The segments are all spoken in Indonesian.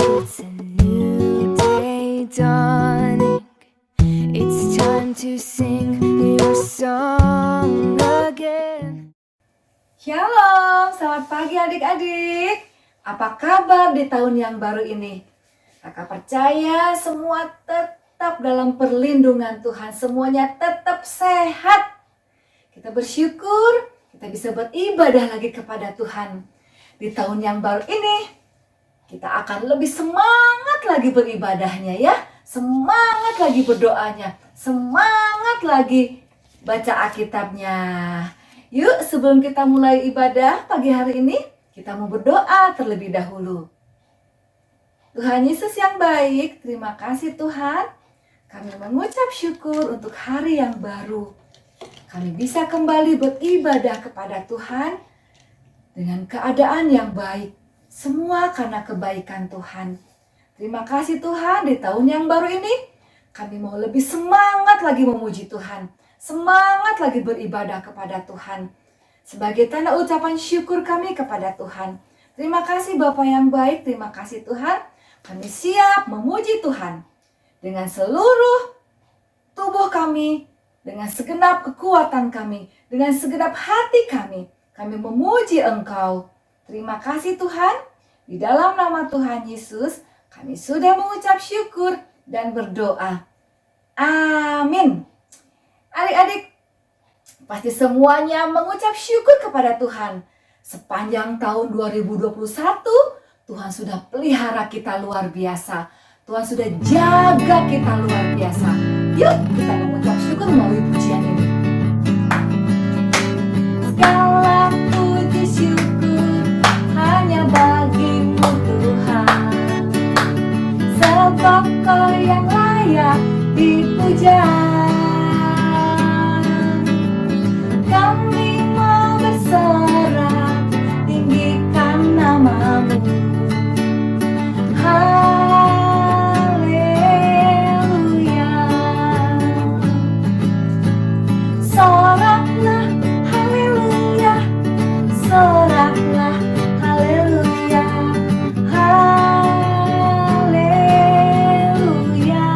It's a new day dawning. It's time to sing your song again. Shalom, selamat pagi adik-adik. Apa kabar di tahun yang baru ini? Kakak percaya semua tetap dalam perlindungan Tuhan. Semuanya tetap sehat. Kita bersyukur kita bisa beribadah lagi kepada Tuhan. Di tahun yang baru ini, kita akan lebih semangat lagi beribadahnya ya. Semangat lagi berdoanya. Semangat lagi baca Alkitabnya. Yuk, sebelum kita mulai ibadah pagi hari ini, kita mau berdoa terlebih dahulu. Tuhan Yesus yang baik, terima kasih Tuhan. Kami mengucap syukur untuk hari yang baru. Kami bisa kembali beribadah kepada Tuhan dengan keadaan yang baik. Semua karena kebaikan Tuhan. Terima kasih Tuhan, di tahun yang baru ini, kami mau lebih semangat lagi memuji Tuhan. Semangat lagi beribadah kepada Tuhan. Sebagai tanda ucapan syukur kami kepada Tuhan. Terima kasih Bapa yang baik, terima kasih Tuhan. Kami siap memuji Tuhan. Dengan seluruh tubuh kami, dengan segenap kekuatan kami, dengan segenap hati kami memuji Engkau. Terima kasih Tuhan. Di dalam nama Tuhan Yesus, kami sudah mengucap syukur dan berdoa. Amin. Adik-adik, pasti semuanya mengucap syukur kepada Tuhan. Sepanjang tahun 2021, Tuhan sudah pelihara kita luar biasa. Tuhan sudah jaga kita luar biasa. Yuk kita mengucap syukur melalui pujian ini. Segala puji syukur hanya bagimu Tuhan. Sebab Kau yang layak dipuja. Kami mau bersorak, tinggikan nama-Mu. Haleluya. Soraklah, haleluya. Soraklah, haleluya. Haleluya.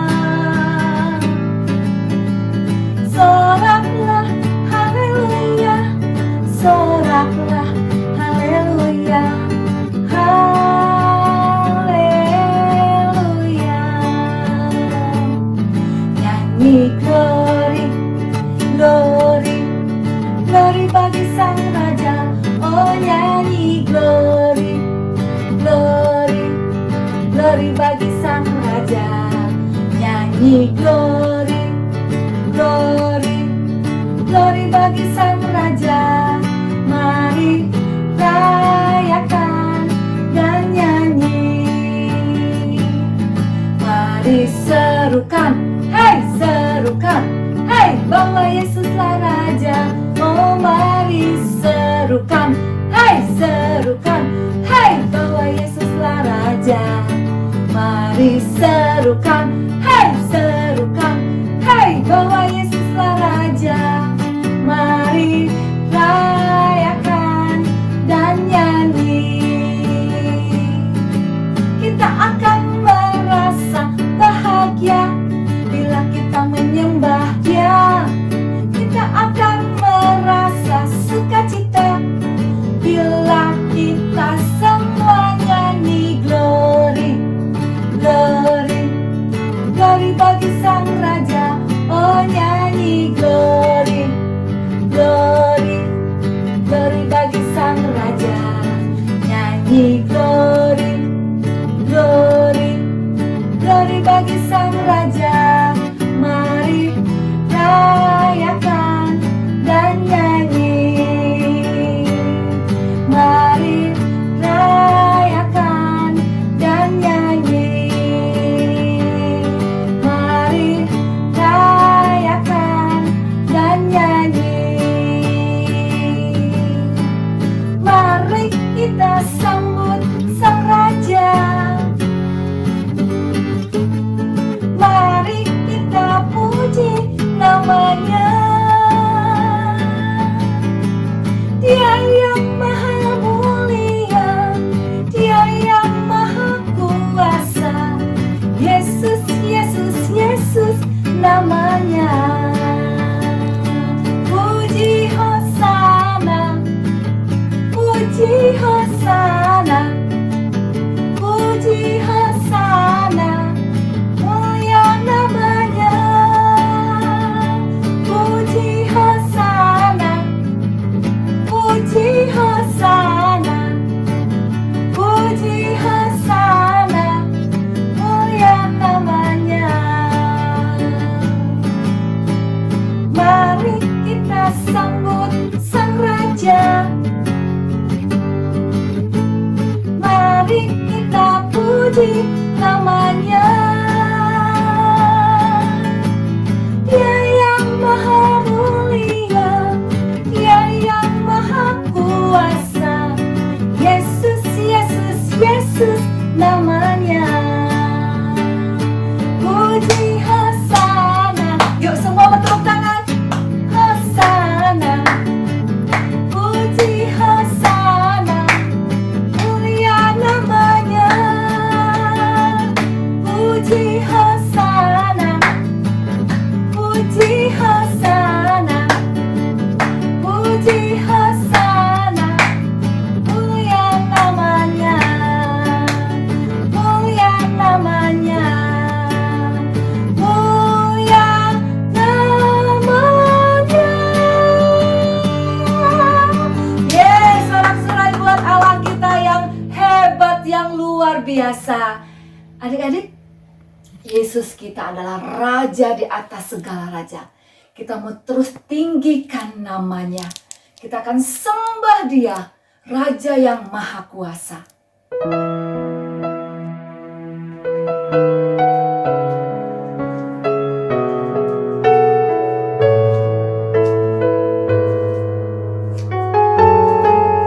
Soraklah, haleluya. Soraklah, haleluya. Haleluya. Nyanyi glory, glory, glory bagi Sang Raja. Oh nyanyi glory, glory, glory bagi Sang Raja. Nyanyi glory, glory, glory bagi Sang Raja. Mari rayakan dan nyanyi. Mari serukan, hey serukan, hey bahwa Yesuslah Raja. Oh mari serukan, hey serukan, hey bahwa Yesuslah Raja. Mari serukan, hey serukan, hey bahwa Yesuslah Raja. Mari rayakan dan nyanyi. Kita akan merasa bahagia bila kita menyembah Dia. Kita akan merasa sukacita bila kita semua nyanyi glory, glory, glory bagi namanya. Dia yang maha mulia, Dia yang maha kuasa. Yesus, Yesus, Yesus namanya. Puji Hosana. Yuk semua bertepuk tangan. Hosana. Puji Hosana. Mulia namanya. Puji Hosana. Puji Hosana. Puji Hosana. Mulia namanya. Mulia namanya. Mulia namanya. Yes, sorak-sorai buat Allah kita yang hebat, yang luar biasa. Adik-adik, Yesus kita adalah Raja di atas segala raja. Kita mau terus tinggikan namanya. Kita akan sembah Dia, Raja yang Maha Kuasa.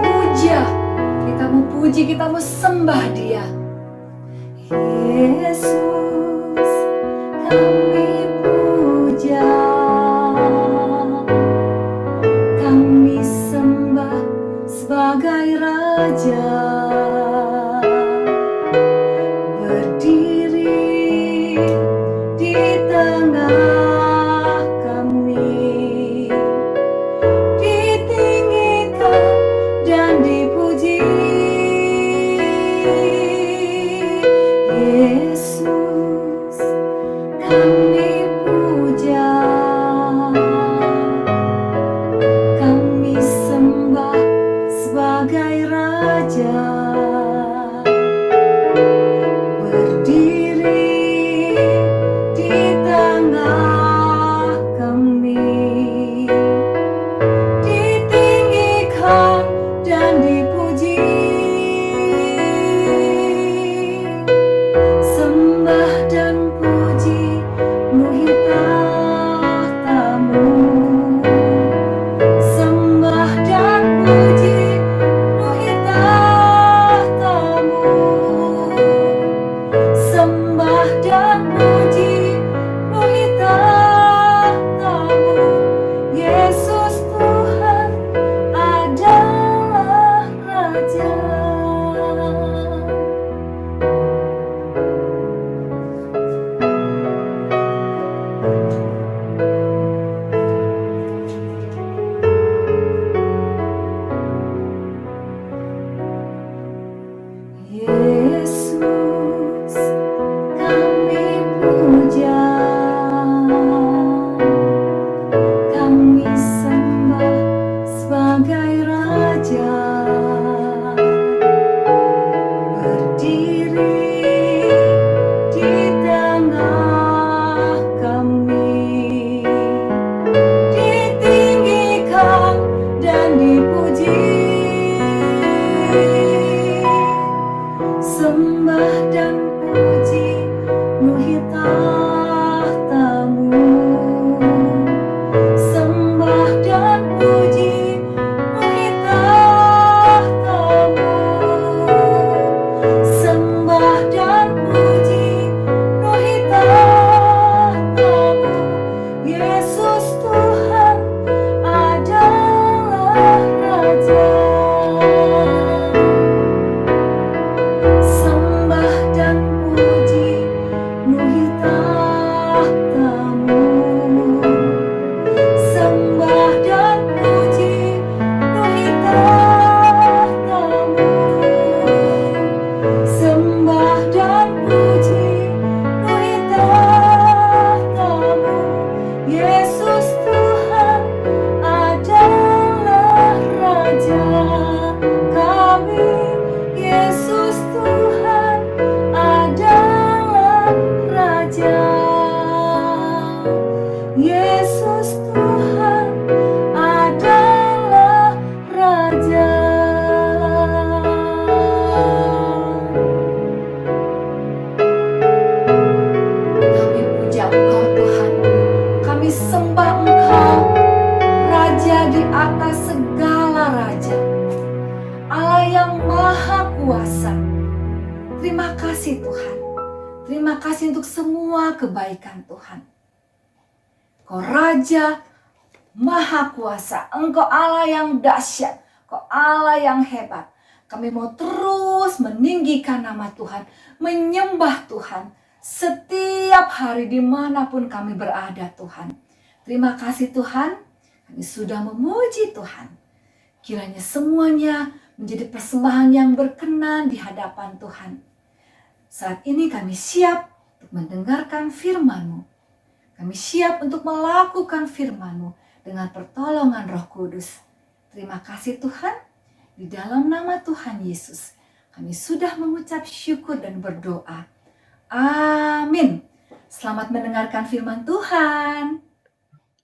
Puja, kita mau puji, kita mau sembah Dia. Yesus, kami puja, kami sembah sebagai Raja. Berdiri di tengah kami, ditinggikan dan dipuji. Yesus, kami puja, kami sembah sebagai Raja. Berdiri di tengah kami, ditinggikan dan dipuji. Sembah dan puji penuhi tahta-Mu. Sembah dan puji penuhi tahta-Mu. Sembah dan puji penuhi tahta-Mu. Yesus Tuhan adalah Raja. Yesus, kami kasih Tuhan. Terima kasih untuk semua kebaikan Tuhan. Kau Raja Maha Kuasa, Engkau Allah yang dahsyat, Engkau Allah yang hebat. Kami mau terus meninggikan nama Tuhan, menyembah Tuhan setiap hari dimanapun kami berada Tuhan. Terima kasih Tuhan, kami sudah memuji Tuhan. Kiranya semuanya menjadi persembahan yang berkenan di hadapan Tuhan. Saat ini kami siap untuk mendengarkan firman-Mu. Kami siap untuk melakukan firman-Mu dengan pertolongan Roh Kudus. Terima kasih Tuhan, di dalam nama Tuhan Yesus, kami sudah mengucap syukur dan berdoa. Amin. Selamat mendengarkan firman Tuhan.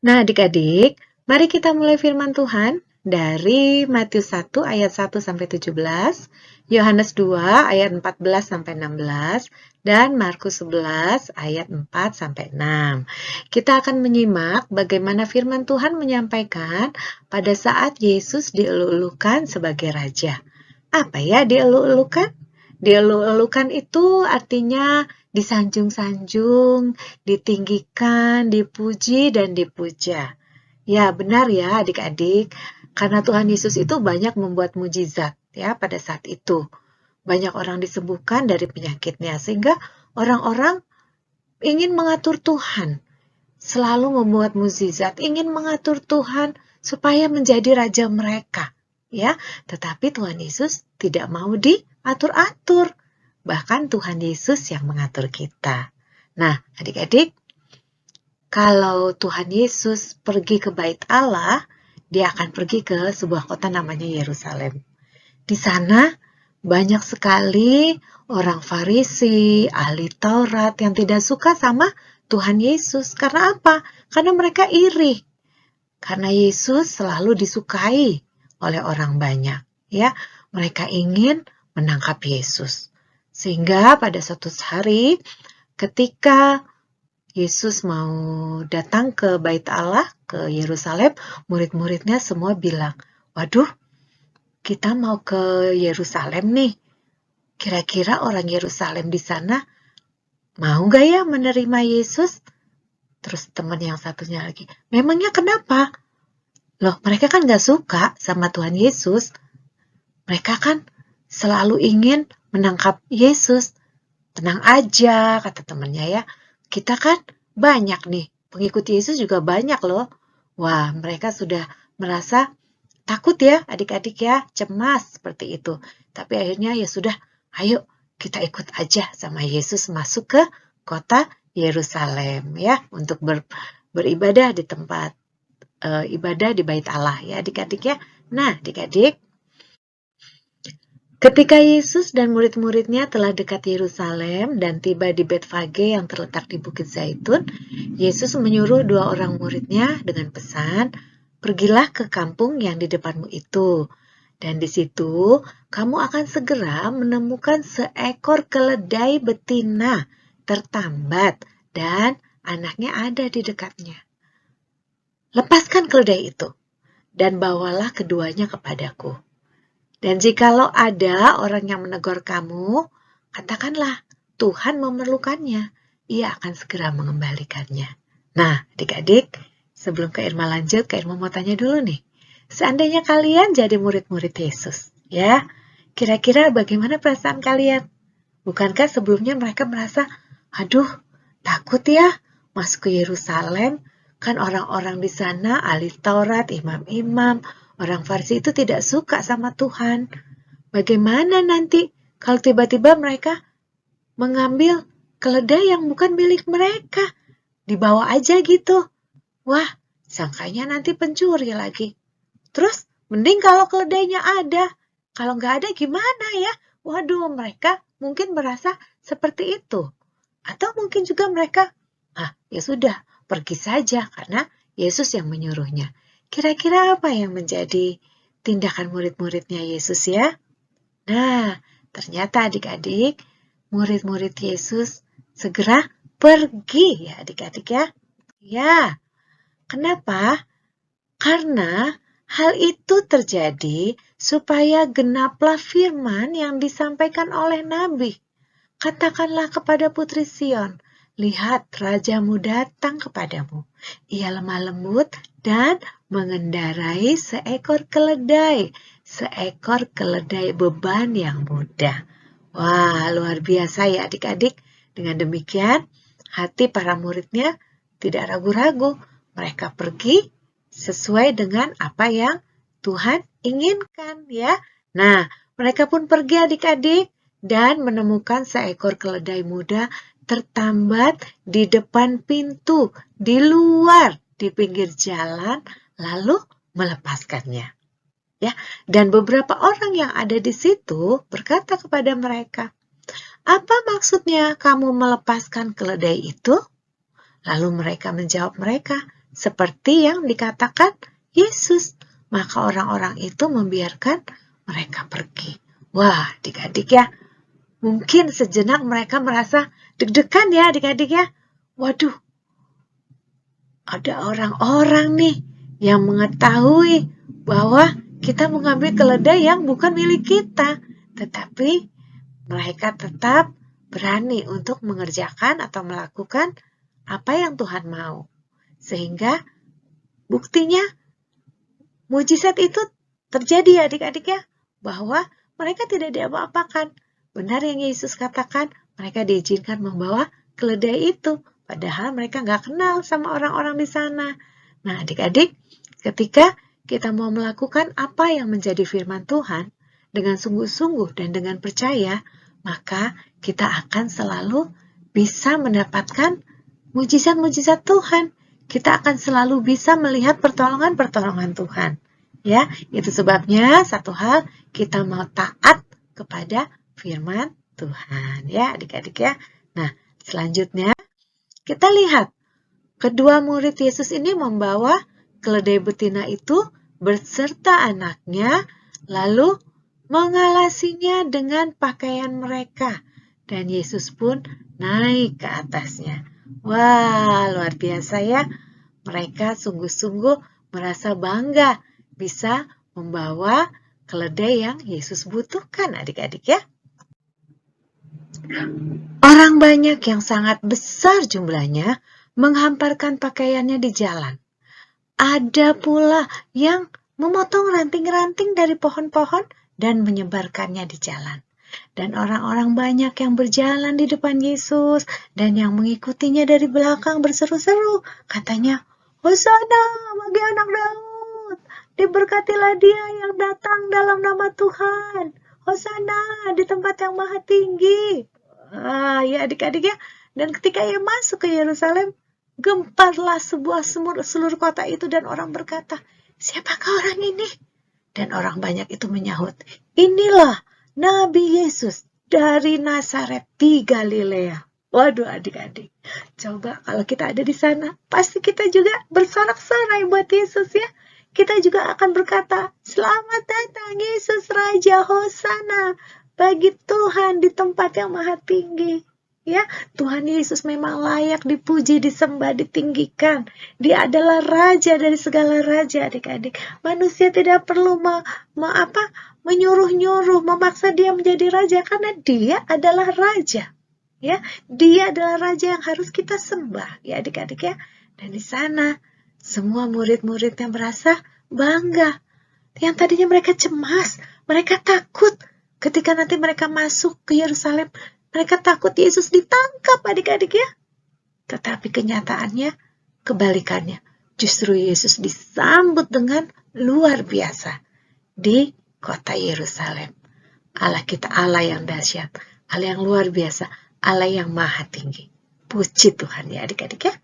Nah adik-adik, mari kita mulai firman Tuhan dari Matius 1 ayat 1 sampai 17, Yohanes 2 ayat 14 sampai 16, dan Markus 11 ayat 4 sampai 6. Kita akan menyimak bagaimana firman Tuhan menyampaikan pada saat Yesus dieluk-elukan sebagai raja. Apa ya dieluk-elukan? Dieluk-elukan itu artinya disanjung-sanjung, ditinggikan, dipuji, dan dipuja. Ya, benar ya adik-adik. Karena Tuhan Yesus itu banyak membuat mujizat ya pada saat itu. Banyak orang disembuhkan dari penyakitnya, sehingga orang-orang ingin mengatur Tuhan. Selalu membuat mujizat, ingin mengatur Tuhan supaya menjadi raja mereka. Ya, tetapi Tuhan Yesus tidak mau diatur-atur. Bahkan Tuhan Yesus yang mengatur kita. Nah, adik-adik, kalau Tuhan Yesus pergi ke Bait Allah, dia akan pergi ke sebuah kota namanya Yerusalem. Di sana banyak sekali orang Farisi, ahli Taurat yang tidak suka sama Tuhan Yesus. Karena apa? Karena mereka iri. Karena Yesus selalu disukai oleh orang banyak. Ya, mereka ingin menangkap Yesus. Sehingga pada suatu hari ketika Yesus mau datang ke Bait Allah, ke Yerusalem, murid-muridnya semua bilang, waduh, kita mau ke Yerusalem nih. Kira-kira orang Yerusalem di sana mau gak ya menerima Yesus? Terus teman yang satunya lagi, memangnya kenapa? Loh, mereka kan gak suka sama Tuhan Yesus. Mereka kan selalu ingin menangkap Yesus. Tenang aja, kata temannya ya. Kita kan banyak nih, pengikut Yesus juga banyak loh. Wah, mereka sudah merasa takut ya adik-adik ya, cemas seperti itu. Tapi akhirnya ya sudah, ayo kita ikut aja sama Yesus masuk ke kota Yerusalem ya, untuk beribadah di tempat ibadah di Bait Allah ya adik-adik ya. Nah adik-adik, ketika Yesus dan murid-muridnya telah dekat Yerusalem dan tiba di Betfage yang terletak di Bukit Zaitun, Yesus menyuruh 2 orang muridnya dengan pesan, pergilah ke kampung yang di depanmu itu, dan di situ kamu akan segera menemukan seekor keledai betina tertambat dan anaknya ada di dekatnya. Lepaskan keledai itu dan bawalah keduanya kepadaku. Dan jikalau ada orang yang menegur kamu, katakanlah Tuhan memerlukannya, ia akan segera mengembalikannya. Nah, adik-adik, sebelum Kak Irma lanjut, Kak Irma mau tanya dulu nih. Seandainya kalian jadi murid-murid Yesus, ya, kira-kira bagaimana perasaan kalian? Bukankah sebelumnya mereka merasa, aduh, takut ya masuk ke Yerusalem? Kan orang-orang di sana, ahli Taurat, imam-imam, orang Farisi itu tidak suka sama Tuhan. Bagaimana nanti kalau tiba-tiba mereka mengambil keledai yang bukan milik mereka? Dibawa aja gitu. Wah, sangkanya nanti pencuri lagi. Terus, mending kalau keledainya ada. Kalau nggak ada gimana ya? Waduh, mereka mungkin merasa seperti itu. Atau mungkin juga mereka, ya sudah, pergi saja karena Yesus yang menyuruhnya. Kira-kira apa yang menjadi tindakan murid-muridnya Yesus ya? Nah, ternyata adik-adik, murid-murid Yesus segera pergi ya adik-adik ya. Ya, kenapa? Karena hal itu terjadi supaya genaplah firman yang disampaikan oleh Nabi. Katakanlah kepada putri Sion, lihat rajamu datang kepadamu. Ia lemah lembut dan mengendarai seekor keledai beban yang mudah. Wah, luar biasa ya adik-adik. Dengan demikian, hati para muridnya tidak ragu-ragu. Mereka pergi sesuai dengan apa yang Tuhan inginkan ya. Nah, mereka pun pergi adik-adik dan menemukan seekor keledai muda tertambat di depan pintu, di luar, di pinggir jalan, lalu melepaskannya. Ya, dan beberapa orang yang ada di situ berkata kepada mereka, "Apa maksudnya kamu melepaskan keledai itu?" Lalu mereka menjawab mereka, seperti yang dikatakan Yesus. Maka orang-orang itu membiarkan mereka pergi. Wah, adik-adik ya, mungkin sejenak mereka merasa deg-degan ya adik-adik ya. Waduh, ada orang-orang nih yang mengetahui bahwa kita mengambil keledai yang bukan milik kita. Tetapi mereka tetap berani untuk mengerjakan atau melakukan apa yang Tuhan mau. Sehingga buktinya mujizat itu terjadi adik-adik ya. Bahwa mereka tidak diapa-apakan. Benar yang Yesus katakan, mereka diizinkan membawa keledai itu. Padahal mereka nggak kenal sama orang-orang di sana. Nah adik-adik, ketika kita mau melakukan apa yang menjadi firman Tuhan dengan sungguh-sungguh dan dengan percaya, maka kita akan selalu bisa mendapatkan mujizat-mujizat Tuhan. Kita akan selalu bisa melihat pertolongan-pertolongan Tuhan. Ya, itu sebabnya satu hal kita mau taat kepada firman Tuhan. Ya, adik-adik ya. Nah, selanjutnya kita lihat kedua murid Yesus ini membawa keledai betina itu beserta anaknya, lalu mengalasinya dengan pakaian mereka. Dan Yesus pun naik ke atasnya. Wah, luar biasa ya. Mereka sungguh-sungguh merasa bangga bisa membawa keledai yang Yesus butuhkan, adik-adik ya. Orang banyak yang sangat besar jumlahnya menghamparkan pakaiannya di jalan. Ada pula yang memotong ranting-ranting dari pohon-pohon dan menyebarkannya di jalan. Dan orang-orang banyak yang berjalan di depan Yesus dan yang mengikutinya dari belakang berseru-seru. Katanya, "Hosana bagi anak Daud, diberkatilah dia yang datang dalam nama Tuhan. Hosana di tempat yang maha tinggi." Ya adik-adik ya. Dan ketika ia masuk ke Yerusalem, gemparlah seluruh kota itu dan orang berkata, "Siapakah orang ini?" Dan orang banyak itu menyahut, "Inilah Nabi Yesus dari Nazaret di Galilea." Waduh adik-adik, coba kalau kita ada di sana, pasti kita juga bersorak-sorai buat Yesus ya. Kita juga akan berkata, "Selamat datang Yesus Raja, Hosana bagi Tuhan di tempat yang maha tinggi." Ya, Tuhan Yesus memang layak dipuji, disembah, ditinggikan. Dia adalah raja dari segala raja, adik-adik. Manusia tidak perlu menyuruh-nyuruh, memaksa dia menjadi raja karena dia adalah raja. Ya, dia adalah raja yang harus kita sembah, ya adik-adik ya. Dan di sana semua murid-muridnya merasa bangga. Yang tadinya mereka cemas, mereka takut ketika nanti mereka masuk ke Yerusalem. Mereka takut Yesus ditangkap adik-adik ya. Tetapi kenyataannya kebalikannya. Justru Yesus disambut dengan luar biasa di kota Yerusalem. Allah kita Allah yang dahsyat, Allah yang luar biasa, Allah yang maha tinggi. Puji Tuhan ya adik-adik ya.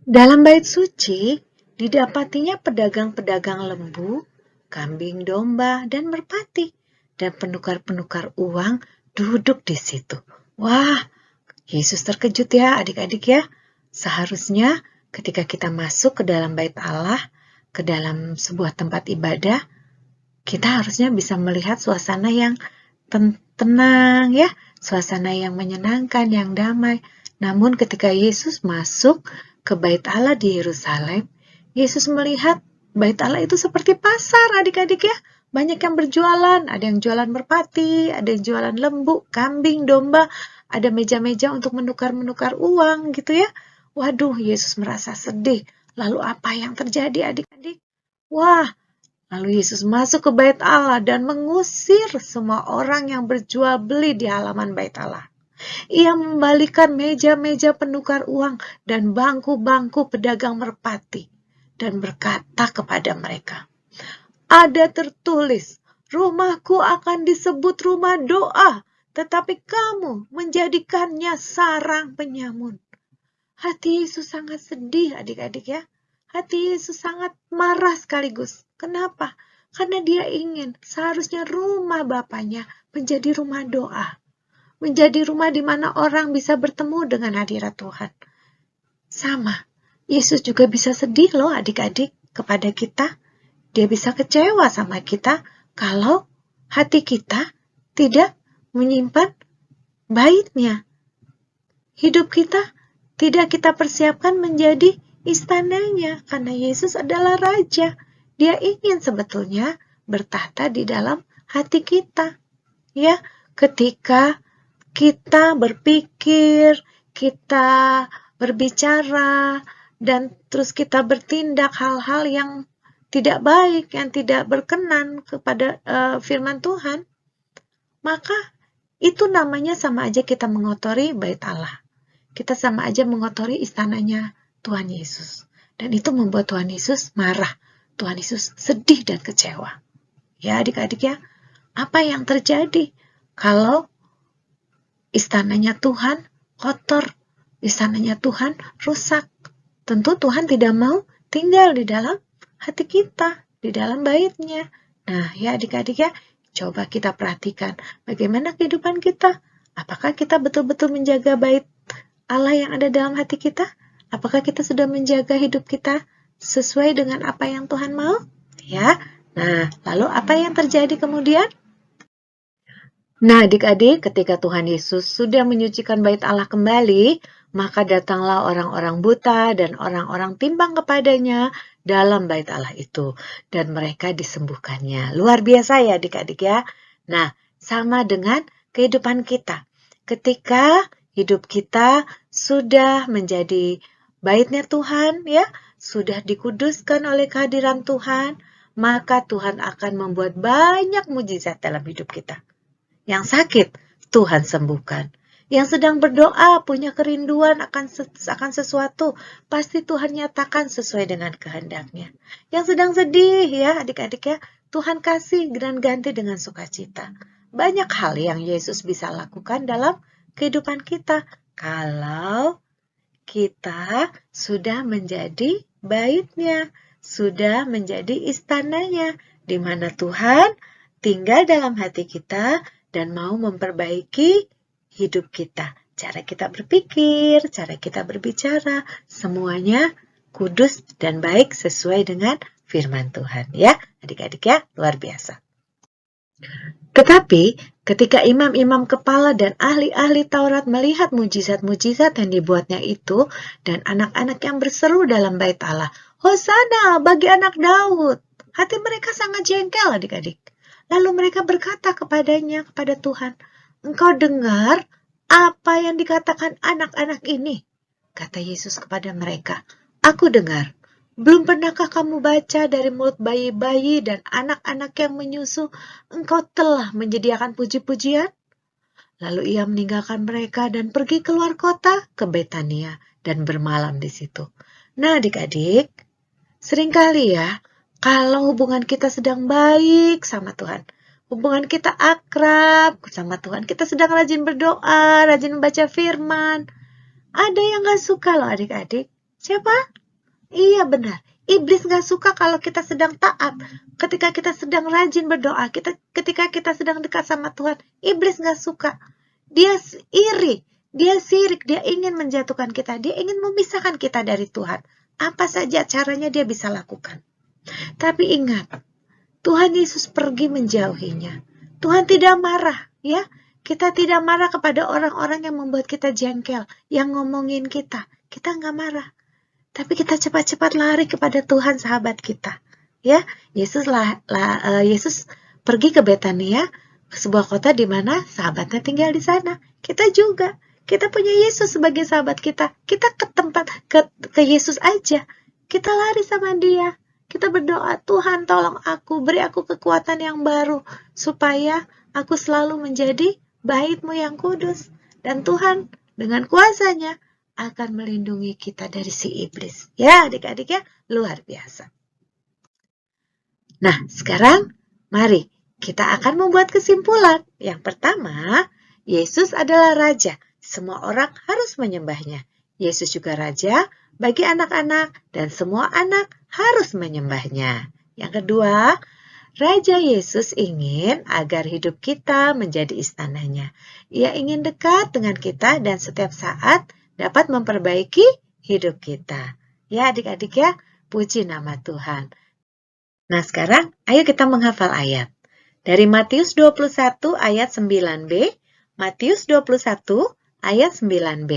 Dalam bait suci didapatinya pedagang-pedagang lembu, kambing domba, dan merpati. Dan penukar-penukar uang duduk di situ. Wah, Yesus terkejut ya adik-adik ya. Seharusnya ketika kita masuk ke dalam bait Allah, ke dalam sebuah tempat ibadah, kita harusnya bisa melihat suasana yang tenang ya, suasana yang menyenangkan, yang damai. Namun ketika Yesus masuk ke bait Allah di Yerusalem, Yesus melihat bait Allah itu seperti pasar adik-adik ya. Banyak yang berjualan, ada yang jualan merpati, ada yang jualan lembu, kambing, domba, ada meja-meja untuk menukar-menukar uang gitu ya. Waduh, Yesus merasa sedih. Lalu apa yang terjadi adik-adik? Wah, lalu Yesus masuk ke bait Allah dan mengusir semua orang yang berjual beli di halaman bait Allah. Ia membalikan meja-meja penukar uang dan bangku-bangku pedagang merpati dan berkata kepada mereka, ada tertulis, rumahku akan disebut rumah doa, tetapi kamu menjadikannya sarang penyamun. Hati Yesus sangat sedih adik-adik ya. Hati Yesus sangat marah sekaligus. Kenapa? Karena dia ingin seharusnya rumah Bapaknya menjadi rumah doa. Menjadi rumah di mana orang bisa bertemu dengan hadirat Tuhan. Sama, Yesus juga bisa sedih loh adik-adik kepada kita. Dia bisa kecewa sama kita kalau hati kita tidak menyimpan baitnya. Hidup kita tidak kita persiapkan menjadi istananya karena Yesus adalah Raja. Dia ingin sebetulnya bertahta di dalam hati kita. Ya, ketika kita berpikir, kita berbicara, dan terus kita bertindak hal-hal yang tidak baik, yang tidak berkenan kepada firman Tuhan, maka itu namanya sama aja kita mengotori bait Allah. Kita sama aja mengotori istananya Tuhan Yesus. Dan itu membuat Tuhan Yesus marah. Tuhan Yesus sedih dan kecewa. Ya adik-adik ya, apa yang terjadi kalau istananya Tuhan kotor, istananya Tuhan rusak? Tentu Tuhan tidak mau tinggal di dalam hati kita, di dalam baitnya. Nah ya adik-adik ya, coba kita perhatikan bagaimana kehidupan kita. Apakah kita betul-betul menjaga bait Allah yang ada dalam hati kita? Apakah kita sudah menjaga hidup kita sesuai dengan apa yang Tuhan mau? Ya. Nah, lalu apa yang terjadi kemudian? Nah, adik-adik, ketika Tuhan Yesus sudah menyucikan bait Allah kembali, maka datanglah orang-orang buta dan orang-orang timbang kepadanya dalam bait Allah itu, dan mereka disembuhkannya. Luar biasa ya adik-adik ya. Nah, sama dengan kehidupan kita. Ketika hidup kita sudah menjadi baitnya Tuhan ya, sudah dikuduskan oleh kehadiran Tuhan, maka Tuhan akan membuat banyak mujizat dalam hidup kita. Yang sakit, Tuhan sembuhkan. Yang sedang berdoa, punya kerinduan akan sesuatu, pasti Tuhan nyatakan sesuai dengan kehendaknya. Yang sedang sedih ya adik-adik ya, Tuhan kasih dan ganti dengan sukacita. Banyak hal yang Yesus bisa lakukan dalam kehidupan kita kalau kita sudah menjadi baitnya, sudah menjadi istananya, di mana Tuhan tinggal dalam hati kita dan mau memperbaiki hidup kita. Cara kita berpikir, cara kita berbicara, semuanya kudus dan baik sesuai dengan firman Tuhan. Ya, adik-adik ya, luar biasa. Tetapi ketika imam-imam kepala dan ahli-ahli Taurat melihat mujizat-mujizat yang dibuatnya itu, dan anak-anak yang berseru dalam bait Allah, Hosana bagi anak Daud, hati mereka sangat jengkel adik-adik. Lalu mereka berkata kepadanya, kepada Tuhan, Engkau dengar apa yang dikatakan anak-anak ini? Kata Yesus kepada mereka, Aku dengar. Belum pernahkah kamu baca dari mulut bayi-bayi dan anak-anak yang menyusu, Engkau telah menyediakan puji-pujian? Lalu ia meninggalkan mereka dan pergi keluar kota ke Betania dan bermalam di situ. Nah adik-adik, seringkali ya, kalau hubungan kita sedang baik sama Tuhan, hubungan kita akrab sama Tuhan, kita sedang rajin berdoa, rajin membaca firman, ada yang gak suka loh adik-adik. Siapa? Iya benar, iblis gak suka kalau kita sedang taat. Ketika kita sedang rajin berdoa, ketika kita sedang dekat sama Tuhan, iblis gak suka. Dia iri, dia sirik, dia ingin menjatuhkan kita, dia ingin memisahkan kita dari Tuhan. Apa saja caranya dia bisa lakukan. Tapi ingat, Tuhan Yesus pergi menjauhinya. Tuhan tidak marah, ya. Kita tidak marah kepada orang-orang yang membuat kita jengkel, yang ngomongin kita. Kita nggak marah. Tapi kita cepat-cepat lari kepada Tuhan sahabat kita. Ya, Yesus pergi ke Betania, sebuah kota di mana sahabatnya tinggal di sana. Kita juga, kita punya Yesus sebagai sahabat kita. Kita ke Yesus aja. Kita lari sama Dia. Kita berdoa, Tuhan tolong aku, beri aku kekuatan yang baru supaya aku selalu menjadi bait-Mu yang kudus. Dan Tuhan dengan kuasanya akan melindungi kita dari si iblis. Ya, adik-adik ya, luar biasa. Nah, sekarang mari kita akan membuat kesimpulan. Yang pertama, Yesus adalah Raja. Semua orang harus menyembahnya. Yesus juga Raja bagi anak-anak dan semua anak harus menyembahnya. Yang kedua, Raja Yesus ingin agar hidup kita menjadi istananya. Ia ingin dekat dengan kita dan setiap saat dapat memperbaiki hidup kita. Ya adik-adik ya, puji nama Tuhan. Nah sekarang ayo kita menghafal ayat. Dari Matius 21 ayat 9b, Matius 21 ayat 9b.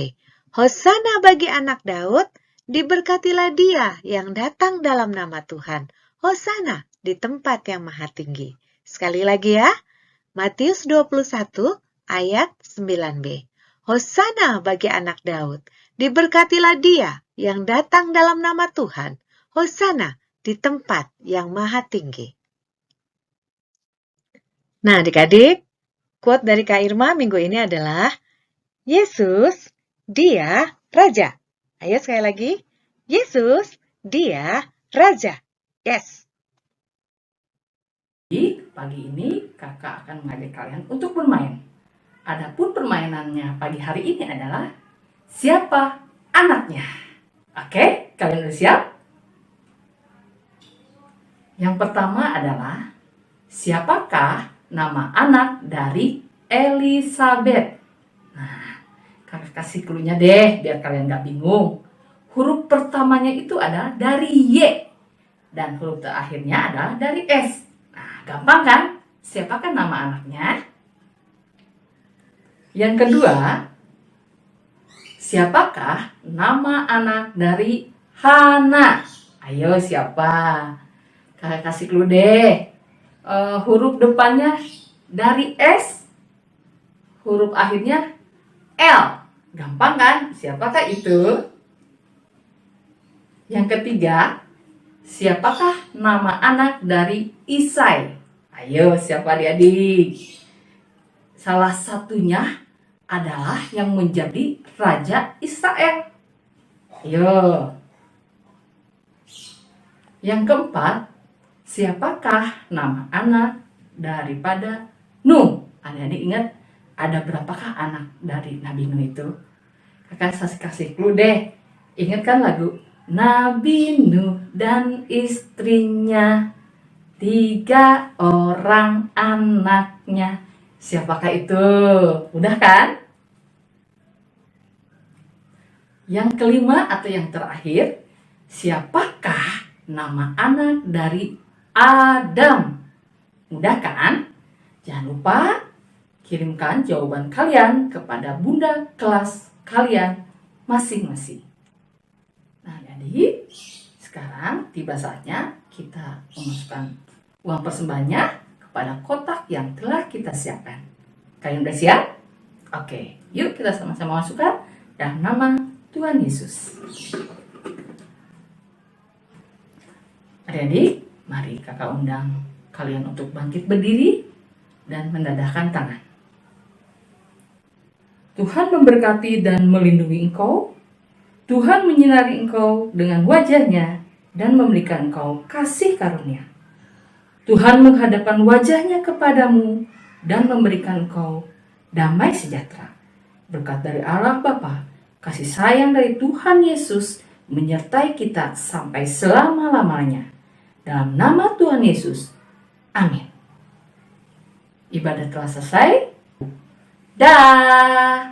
Hosana bagi anak Daud, diberkatilah dia yang datang dalam nama Tuhan. Hosana di tempat yang maha tinggi. Sekali lagi ya, Matius 21 ayat 9b. Hosana bagi anak Daud, diberkatilah dia yang datang dalam nama Tuhan. Hosana di tempat yang maha tinggi. Nah adik-adik, quote dari Kak Irma minggu ini adalah, Yesus, dia Raja. Ayo sekali lagi, Yesus, dia Raja. Yes. Pagi ini kakak akan mengajak kalian untuk bermain. Adapun permainannya pagi hari ini adalah siapa anaknya. Oke, kalian udah siap? Yang pertama adalah siapakah nama anak dari Elizabeth? Nah, kakak kasih clue-nya deh biar kalian gak bingung. Huruf pertamanya itu adalah dari Y dan huruf terakhirnya adalah dari S. Nah, gampang kan? Siapakah nama anaknya? Yang kedua, siapakah nama anak dari Hana? Ayo siapa? Kakak kasih clue deh. Huruf depannya dari S, huruf akhirnya L. Gampang kan? Siapakah itu? Yang ketiga, siapakah nama anak dari Isai? Ayo, siapa adik-adik? Salah satunya adalah yang menjadi Raja Israel. Ayo. Yang keempat, siapakah nama anak daripada Nuh? Adik-adik ingat ada berapakah anak dari Nabi Nuh itu? Kakak kasih clue deh. Ingat kan lagu Nabi Nuh dan istrinya, 3 orang anaknya. Siapakah itu? Udah kan? Yang kelima atau yang terakhir, siapakah nama anak dari Adam? Mudah kan? Jangan lupa kirimkan jawaban kalian kepada bunda kelas kalian masing-masing. Nah, jadi sekarang tiba saatnya kita memasukkan uang persembahannya kepada kotak yang telah kita siapkan. Kalian udah siap? Oke, yuk kita sama-sama masukkan dalam nama Tuhan Yesus. Adik-adik, mari kakak undang kalian untuk bangkit berdiri dan mendadahkan tangan. Tuhan memberkati dan melindungi engkau. Tuhan menyinari engkau dengan wajahnya dan memberikan engkau kasih karunia. Tuhan menghadapkan wajahnya kepadamu dan memberikan engkau damai sejahtera. Berkat dari Allah Bapa, kasih sayang dari Tuhan Yesus menyertai kita sampai selama-lamanya. Dalam nama Tuhan Yesus, amin. Ibadah telah selesai. Dah.